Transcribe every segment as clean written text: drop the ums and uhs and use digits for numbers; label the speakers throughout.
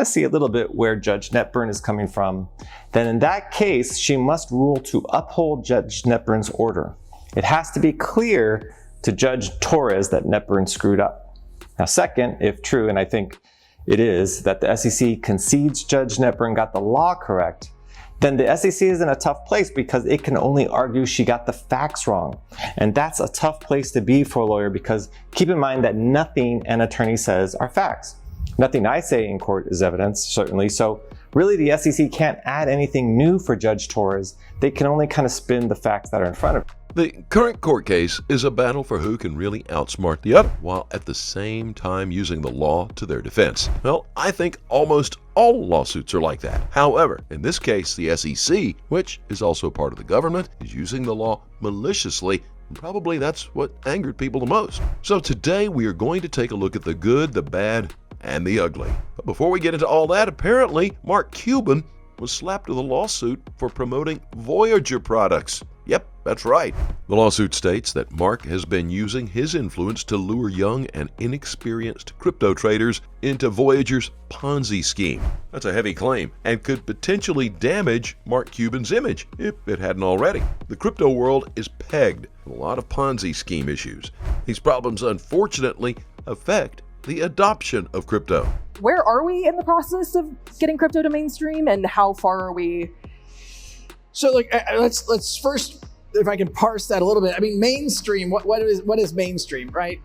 Speaker 1: of see a little bit where Judge Netburn is coming from, then in that case, she must rule to uphold Judge Netburn's order. It has to be clear to Judge Torres that Netburn screwed up. Now, second, if true, and I think it is, that the SEC concedes Judge Netburn got the law correct, then the SEC is in a tough place because it can only argue she got the facts wrong. And that's a tough place to be for a lawyer, because keep in mind that nothing an attorney says are facts. Nothing I say in court is evidence, certainly. So really the SEC can't add anything new for Judge Torres. They can only kind of spin the facts that are in front of her.
Speaker 2: The current court case is a battle for who can really outsmart the other, while at the same time using the law to their defense. Well, I think almost all lawsuits are like that. However, in this case, the SEC, which is also part of the government, is using the law maliciously. And probably that's what angered people the most. So today we are going to take a look at the good, the bad, and the ugly. But before we get into all that, apparently Mark Cuban was slapped with a lawsuit for promoting Voyager products. Yep, that's right. The lawsuit states that Mark has been using his influence to lure young and inexperienced crypto traders into Voyager's Ponzi scheme. That's a heavy claim and could potentially damage Mark Cuban's image, if it hadn't already. The crypto world is pegged with a lot of Ponzi scheme issues. These problems unfortunately affect the adoption of crypto.
Speaker 3: Where are we in the process of getting crypto to mainstream, and how far are we?
Speaker 4: So let's first, if I can parse that a little bit. I mean, mainstream, what is mainstream, right?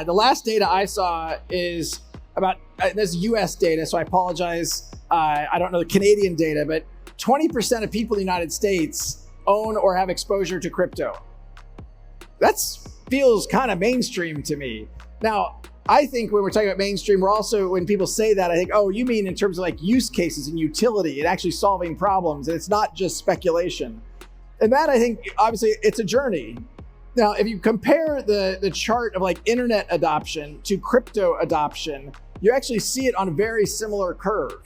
Speaker 4: The last data I saw is about, this is US data, so I apologize. I don't know the Canadian data, but 20% of people in the United States own or have exposure to crypto. That feels kind of mainstream to me. Now, I think when we're talking about mainstream, we're also, when people say that, I think, oh, you mean in terms of like use cases and utility and actually solving problems. And it's not just speculation. And that, I think, obviously, it's a journey. Now, if you compare the chart of like internet adoption to crypto adoption, you actually see it on a very similar curve.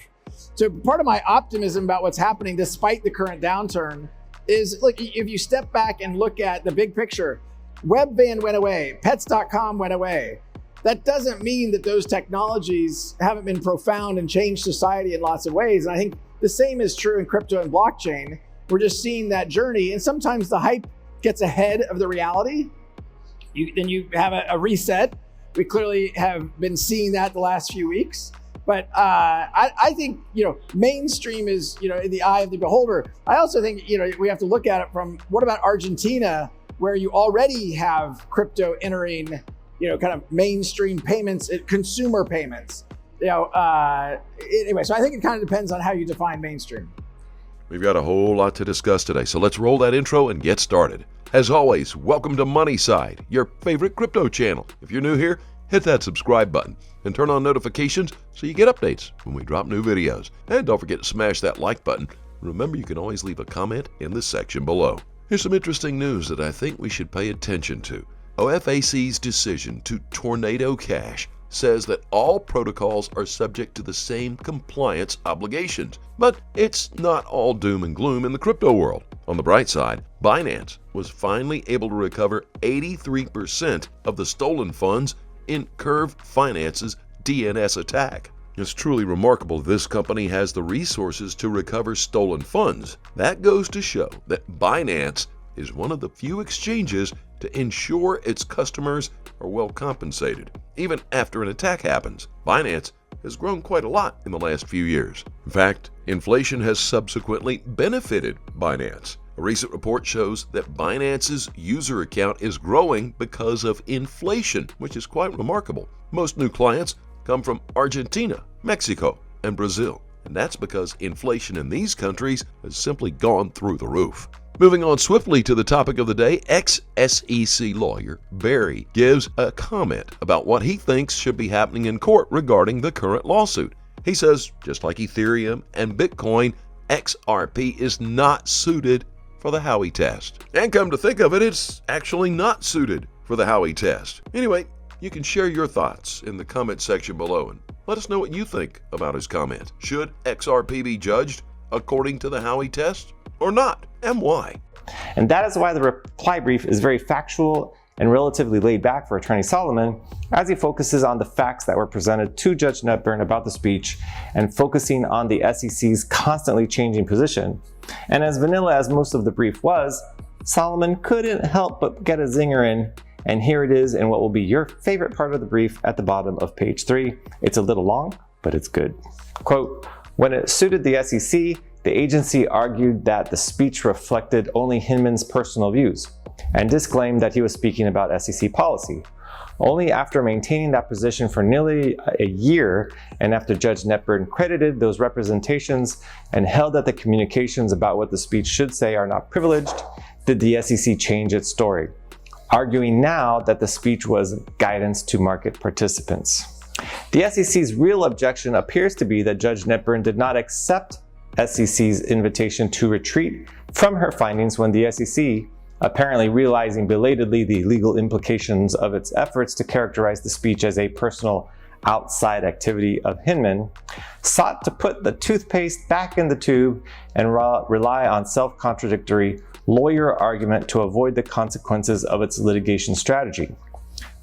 Speaker 4: So part of my optimism about what's happening despite the current downturn is, like, if you step back and look at the big picture, Webvan went away, pets.com went away. That doesn't mean that those technologies haven't been profound and changed society in lots of ways. And I think the same is true in crypto and blockchain. We're just seeing that journey. And sometimes the hype gets ahead of the reality. Then you have a reset. We clearly have been seeing that the last few weeks. But I think, mainstream is, in the eye of the beholder. I also think, we have to look at it from, what about Argentina, where you already have crypto entering kind of mainstream payments, consumer payments. Anyway, so I think it kind of depends on how you define mainstream.
Speaker 2: We've got a whole lot to discuss today, so let's roll that intro and get started. As always, welcome to Money Side, your favorite crypto channel. If you're new here, hit that subscribe button and turn on notifications so you get updates when we drop new videos. And don't forget to smash that like button. Remember, you can always leave a comment in the section below. Here's some interesting news that I think we should pay attention to. OFAC's decision to tornado cash says that all protocols are subject to the same compliance obligations. But it's not all doom and gloom in the crypto world. On the bright side, Binance was finally able to recover 83% of the stolen funds in Curve Finance's DNS attack. It's truly remarkable this company has the resources to recover stolen funds. That goes to show that Binance is one of the few exchanges to ensure its customers are well compensated. Even after an attack happens, Binance has grown quite a lot in the last few years. In fact, inflation has subsequently benefited Binance. A recent report shows that Binance's user account is growing because of inflation, which is quite remarkable. Most new clients come from Argentina, Mexico, and Brazil. And that's because inflation in these countries has simply gone through the roof. Moving on swiftly to the topic of the day, ex-SEC lawyer Barry gives a comment about what he thinks should be happening in court regarding the current lawsuit. He says, just like Ethereum and Bitcoin, XRP is not suited for the Howey test. And come to think of it, it's actually not suited for the Howey test. Anyway, you can share your thoughts in the comment section below and let us know what you think about his comment. Should XRP be judged according to the Howey test or not, and why?
Speaker 1: And that is why the reply brief is very factual and relatively laid back for Attorney Solomon, as he focuses on the facts that were presented to Judge Netburn about the speech and focusing on the SEC's constantly changing position. And as vanilla as most of the brief was, Solomon couldn't help but get a zinger in, and here it is in what will be your favorite part of the brief at the bottom of page 3. It's a little long, but it's good. Quote, "When it suited the SEC, the agency argued that the speech reflected only Hinman's personal views and disclaimed that he was speaking about SEC policy. Only after maintaining that position for nearly a year, and after Judge Netburn credited those representations and held that the communications about what the speech should say are not privileged, did the SEC change its story, arguing now that the speech was guidance to market participants." The SEC's real objection appears to be that Judge Netburn did not accept SEC's invitation to retreat from her findings when the SEC, apparently realizing belatedly the legal implications of its efforts to characterize the speech as a personal outside activity of Hinman, sought to put the toothpaste back in the tube and rely on self-contradictory lawyer argument to avoid the consequences of its litigation strategy.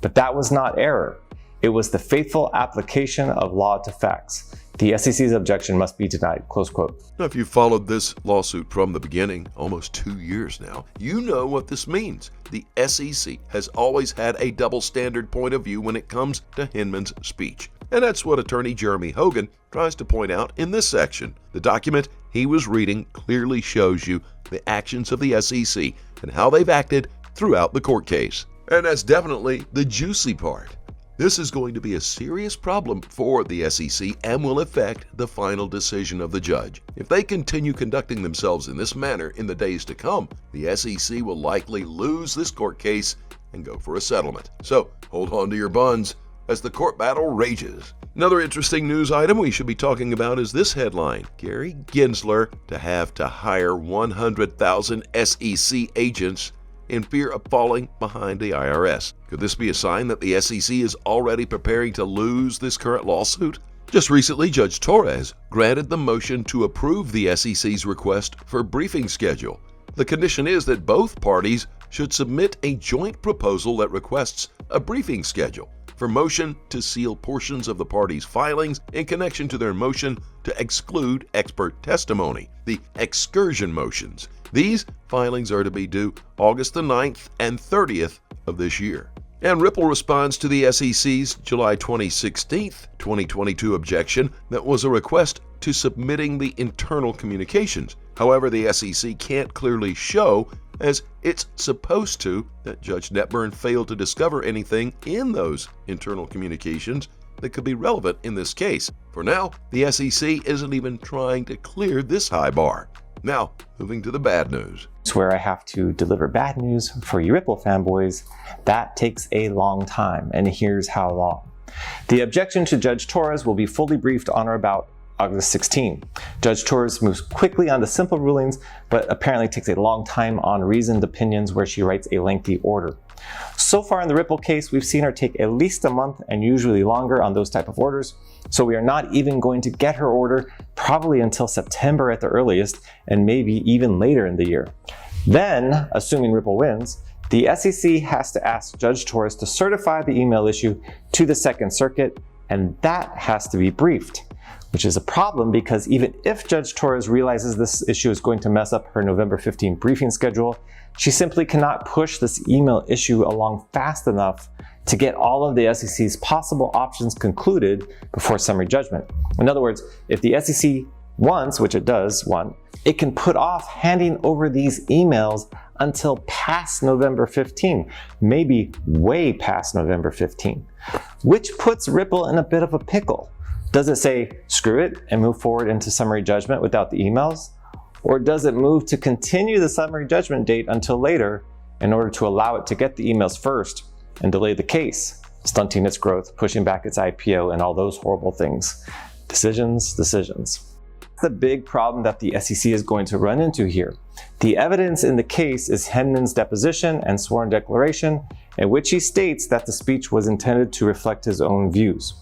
Speaker 1: But that was not error. It was the faithful application of law to facts. The SEC's objection must be denied, close quote.
Speaker 2: Now, if you've followed this lawsuit from the beginning, almost 2 years now, you know what this means. The SEC has always had a double standard point of view when it comes to Hinman's speech. And that's what attorney Jeremy Hogan tries to point out in this section. The document he was reading clearly shows you the actions of the SEC and how they've acted throughout the court case. And that's definitely the juicy part. This is going to be a serious problem for the SEC and will affect the final decision of the judge. If they continue conducting themselves in this manner in the days to come, the SEC will likely lose this court case and go for a settlement. So hold on to your buns as the court battle rages. Another interesting news item we should be talking about is this headline: Gary Gensler to have to hire 100,000 SEC agents in fear of falling behind the IRS. Could this be a sign that the SEC is already preparing to lose this current lawsuit? Just recently, Judge Torres granted the motion to approve the SEC's request for briefing schedule. The condition is that both parties should submit a joint proposal that requests a briefing schedule for motion to seal portions of the parties' filings in connection to their motion to exclude expert testimony, the excursion motions. These filings are to be due August the 9th and 30th of this year. And Ripple responds to the SEC's July 2016, 2022 objection that was a request to submitting the internal communications. However, the SEC can't clearly show, as it's supposed to, that Judge Netburn failed to discover anything in those internal communications that could be relevant in this case. For now, the SEC isn't even trying to clear this high bar. Now, moving to the bad news.
Speaker 1: It's where I have to deliver bad news for you Ripple fanboys. That takes a long time, and here's how long. The objection to Judge Torres will be fully briefed on or about August 16. Judge Torres moves quickly on the simple rulings, but apparently takes a long time on reasoned opinions where she writes a lengthy order. So far in the Ripple case, we've seen her take at least a month and usually longer on those type of orders, so we are not even going to get her order probably until September at the earliest, and maybe even later in the year. Then, assuming Ripple wins, the SEC has to ask Judge Torres to certify the email issue to the Second Circuit, and that has to be briefed, which is a problem because even if Judge Torres realizes this issue is going to mess up her November 15 briefing schedule, she simply cannot push this email issue along fast enough to get all of the SEC's possible options concluded before summary judgment. In other words, if the SEC wants, which it does want, it can put off handing over these emails until past November 15, maybe way past November 15, which puts Ripple in a bit of a pickle. Does it say, screw it, and move forward into summary judgment without the emails? Or does it move to continue the summary judgment date until later in order to allow it to get the emails first and delay the case, stunting its growth, pushing back its IPO, and all those horrible things? Decisions, decisions. The big problem that the SEC is going to run into here. The evidence in the case is Hinman's deposition and sworn declaration, in which he states that the speech was intended to reflect his own views.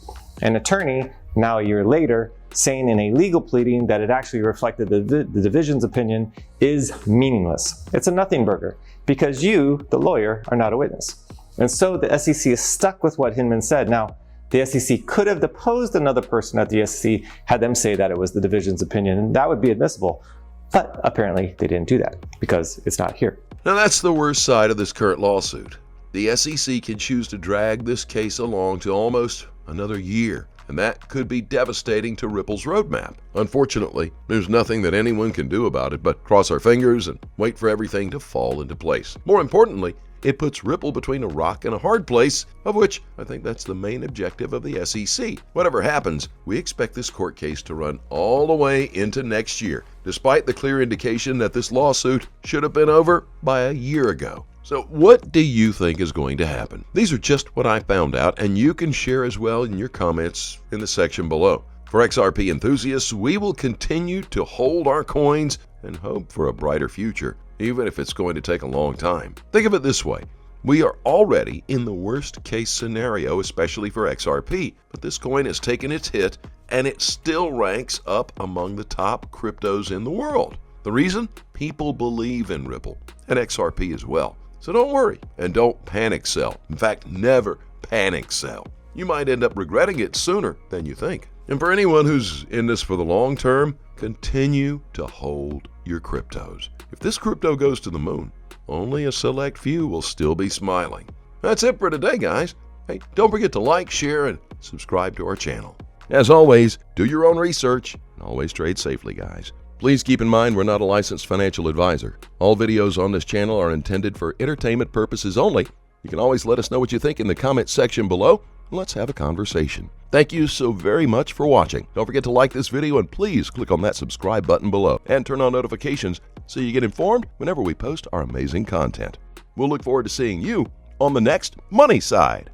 Speaker 1: An attorney, now a year later, saying in a legal pleading that it actually reflected the division's opinion is meaningless. It's a nothing burger because you, the lawyer, are not a witness. And so the SEC is stuck with what Hinman said. Now, the SEC could have deposed another person at the SEC, had them say that it was the division's opinion, and that would be admissible. But apparently they didn't do that because it's not here.
Speaker 2: Now that's the worst side of this current lawsuit. The SEC can choose to drag this case along to almost another year, and that could be devastating to Ripple's roadmap. Unfortunately, there's nothing that anyone can do about it but cross our fingers and wait for everything to fall into place. More importantly, it puts Ripple between a rock and a hard place, of which I think that's the main objective of the SEC. Whatever happens, we expect this court case to run all the way into next year, despite the clear indication that this lawsuit should have been over by a year ago. So what do you think is going to happen? These are just what I found out, and you can share as well in your comments in the section below. For XRP enthusiasts, we will continue to hold our coins and hope for a brighter future, even if it's going to take a long time. Think of it this way. We are already in the worst case scenario, especially for XRP, but this coin has taken its hit and it still ranks up among the top cryptos in the world. The reason? People believe in Ripple and XRP as well. So don't worry and don't panic sell. In fact, never panic sell. You might end up regretting it sooner than you think. And for anyone who's in this for the long term, continue to hold your cryptos. If this crypto goes to the moon, only a select few will still be smiling. That's it for today, guys. Hey, don't forget to like, share, and subscribe to our channel. As always, do your own research and always trade safely, guys. Please keep in mind we're not a licensed financial advisor. All videos on this channel are intended for entertainment purposes only. You can always let us know what you think in the comment section below, and let's have a conversation. Thank you so very much for watching. Don't forget to like this video and please click on that subscribe button below and turn on notifications so you get informed whenever we post our amazing content. We'll look forward to seeing you on the next Money Side.